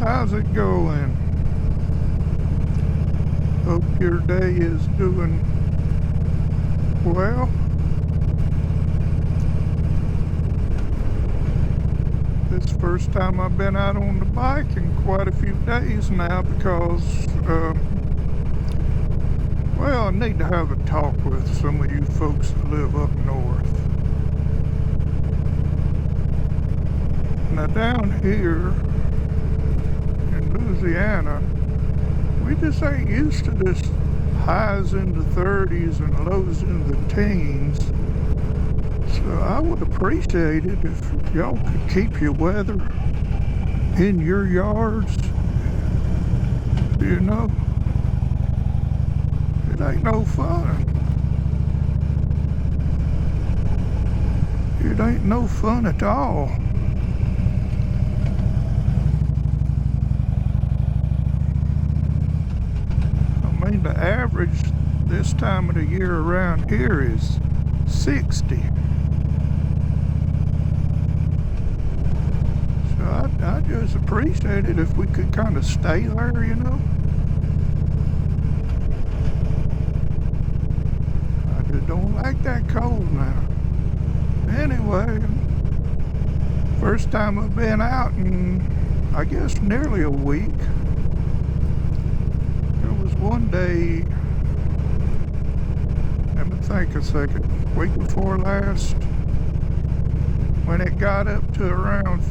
How's it going? Hope your day is doing well. This is the first time I've been out on the bike in quite a few days now because, well, I need to have a talk with some of you folks that live up north. Now down here in Louisiana, we just ain't used to this highs in the 30s and lows in the teens. So I would appreciate it if y'all could keep your weather in your yards. You know, it ain't no fun. It ain't no fun at all. I mean, the average this time of the year around here is 60. So I just appreciate it if we could kind of stay there, you know. I just don't like that cold now. Anyway, first time I've been out in, I guess, nearly a week. There was one day, let me think a second, week before last, when it got up to around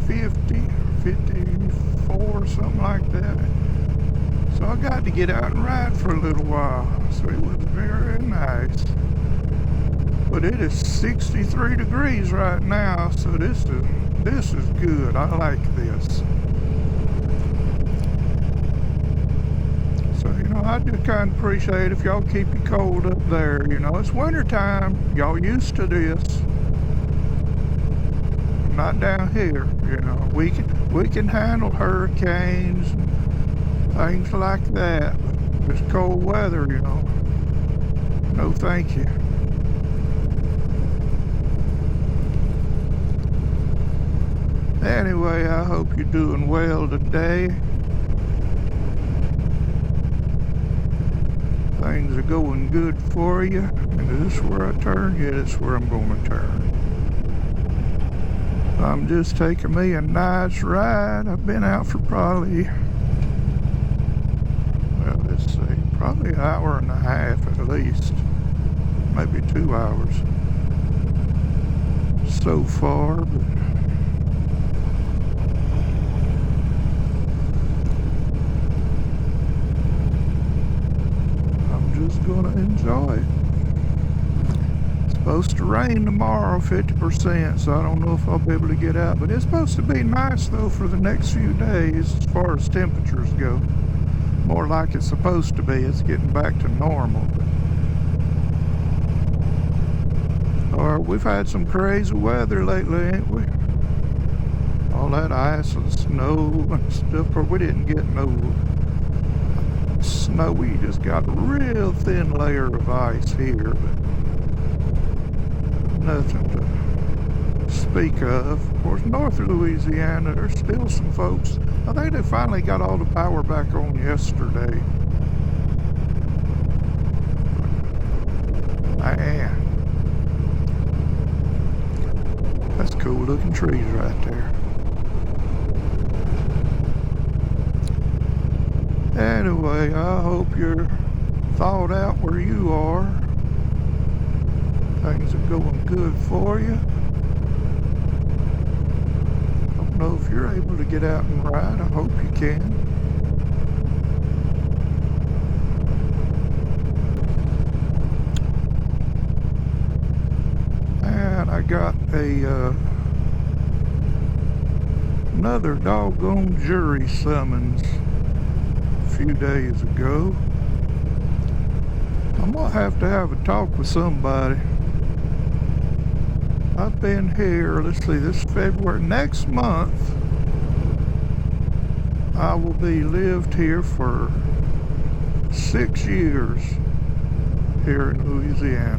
50, 54, something like that. So I got to get out and ride for a little while. So it was very nice. But it is 63 degrees right now, so this is good. I like this. So, you know, I just kind of appreciate if y'all keep it cold up there. You know, it's winter time. Y'all used to this. Not down here, you know. We can handle hurricanes and things like that. But this cold weather, you know. No thank you. Anyway, I hope you're doing well today. Things are going good for you. And is this where I turn? Yeah, this is where I'm going to turn. I'm just taking me a nice ride. I've been out for probably, well, let's see, probably an hour and a half at least. Maybe 2 hours so far, but just gonna enjoy it. It's supposed to rain tomorrow, 50%, so I don't know if I'll be able to get out, but it's supposed to be nice though for the next few days as far as temperatures go. More like it's supposed to be. It's getting back to normal. Or we've had some crazy weather lately, ain't we? All that ice and snow and stuff. Of course, we didn't get no snow. We just got a real thin layer of ice here, but nothing to speak of. Of course, north of Louisiana, there's still some folks. I think they finally got all the power back on yesterday. Man, that's cool looking trees right there. Anyway, I hope you're thawed out where you are. Things are going good for you. I don't know if you're able to get out and ride. I hope you can. And I got another doggone jury summons few days ago. I'm gonna have to have a talk with somebody. I've been here, let's see, this February. Next month I will be lived here for 6 years here in Louisiana.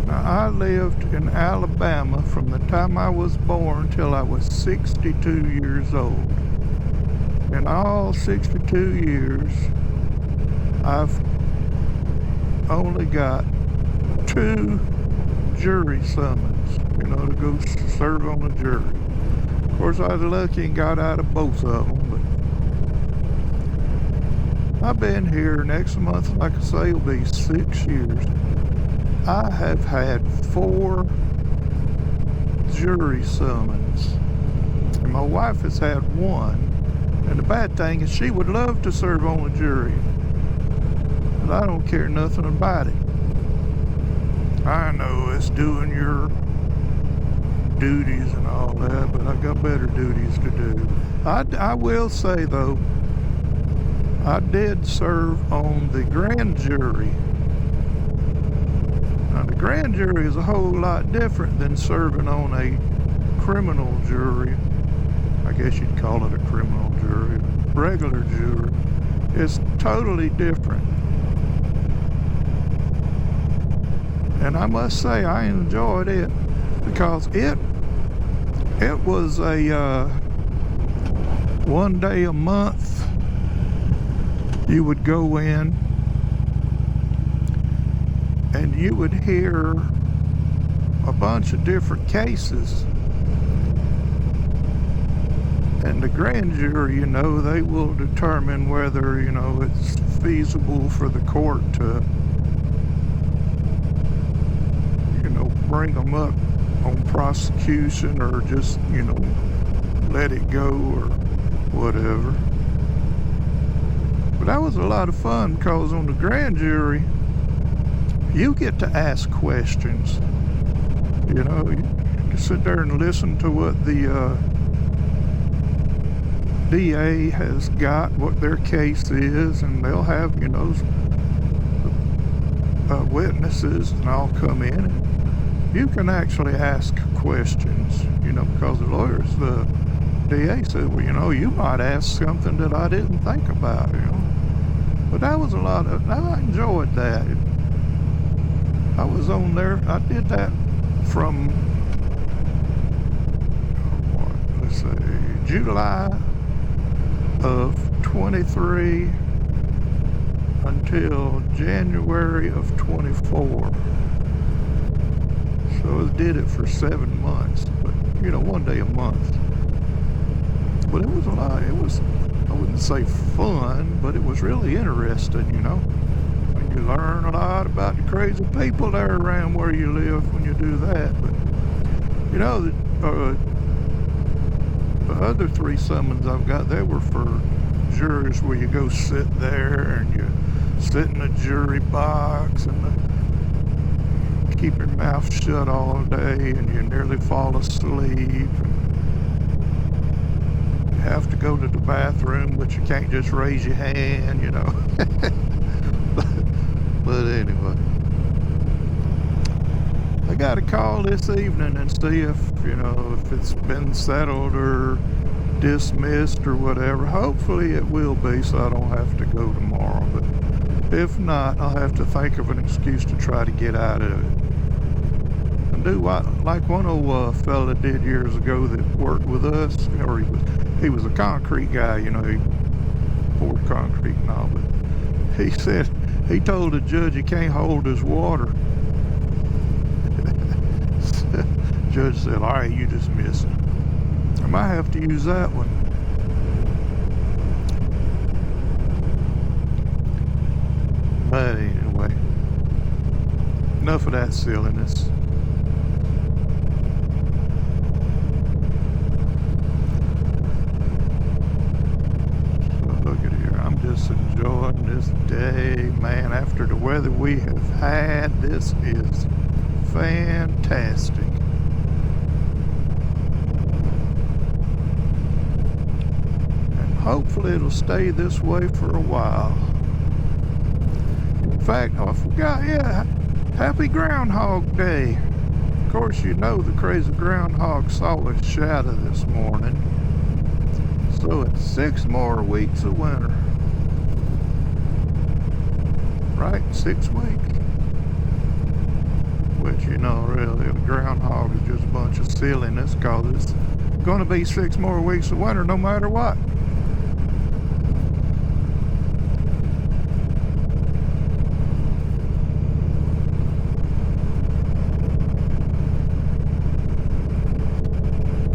Now I lived in Alabama from the time I was born till I was 62 years old. In all 62 years, I've only got 2 jury summons, to go serve on a jury. Of course, I was lucky and got out of both of them, but I've been here. Next month, like I say, will be 6 years. I have had 4 jury summons, and my wife has had 1. And the bad thing is she would love to serve on a jury, but I don't care nothing about it. I know it's doing your duties and all that, but I got better duties to do. I will say, though, I did serve on the grand jury. Now, the grand jury is a whole lot different than serving on a criminal jury. I guess you'd call it a criminal jury. Regular jury. It's totally different. And I must say I enjoyed it because it was a 1 day a month you would go in and you would hear a bunch of different cases. And the grand jury, they will determine whether, it's feasible for the court to, bring them up on prosecution or just, let it go or whatever. But that was a lot of fun because on the grand jury, you get to ask questions. You can sit there and listen to what the DA has got, what their case is, and they'll have, witnesses and all come in. And you can actually ask questions, because the lawyers, the DA said, well, you might ask something that I didn't think about, But that was I enjoyed that. I was on there, I did that from, let's say, July of 23 until January of 24. So I did it for 7 months, but 1 day a month. But it was a lot. It was, I wouldn't say fun, but it was really interesting. When you learn a lot about the crazy people there around where you live when you do that. But the other 3 summons I've got, they were for juries where you go sit there and you sit in a jury box and keep your mouth shut all day and you nearly fall asleep. You have to go to the bathroom, but you can't just raise your hand, But anyway, I got a call this evening and see if it's been settled or dismissed or whatever. Hopefully it will be, so I don't have to go tomorrow. But if not, I'll have to think of an excuse to try to get out of it. And do what, like one old fella did years ago that worked with us, or he was a concrete guy, he poured concrete and all, but he said, he told the judge he can't hold his water. Judge said, all right, you dismiss him. I might have to use that one. But anyway, enough of that silliness. So look at here, I'm just enjoying this day, man. After the weather we have had, this is fantastic. Hopefully it'll stay this way for a while. In fact, I forgot, happy Groundhog Day. Of course, the crazy groundhog saw a shadow this morning. So it's 6 more weeks of winter. Right, 6 weeks. Which, You know, really, a groundhog is just a bunch of silliness because it's going to be 6 more weeks of winter no matter what.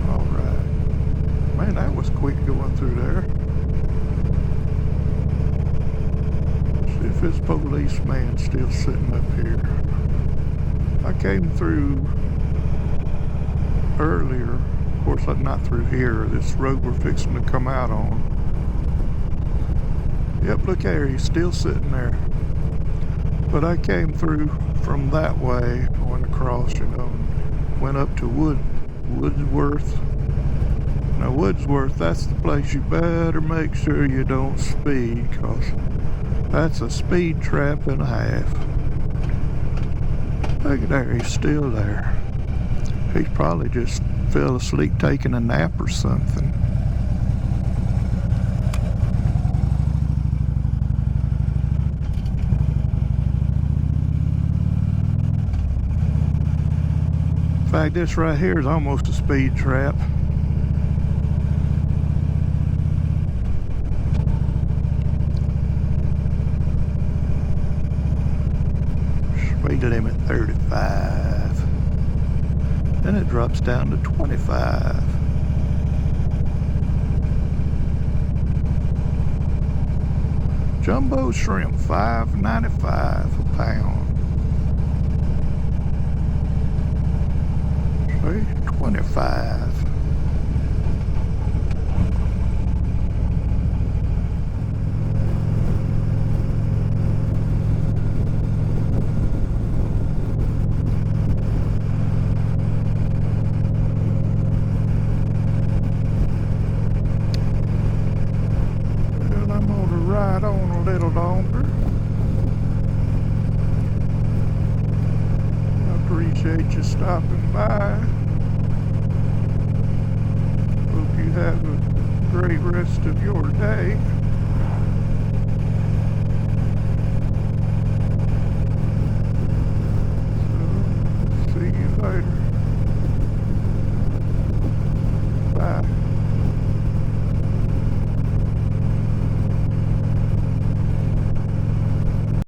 Alright. Man, that was quick going through there. See if this policeman still sitting up here. I came through earlier, of course not through here, this road we're fixing to come out on. Yep, look there, he's still sitting there. But I came through from that way, went across, you know, went up to Woodsworth. Now Woodsworth, that's the place you better make sure you don't speed, cause that's a speed trap and a half. Look at there, he's still there. He's probably just fell asleep taking a nap or something. In fact, this right here is almost a speed trap. Speed limit 35. Then it drops down to 25. Jumbo shrimp, $5.95 a pound. See, 25. Ride on a little longer. I appreciate you stopping by. Hope you have a great rest of your day.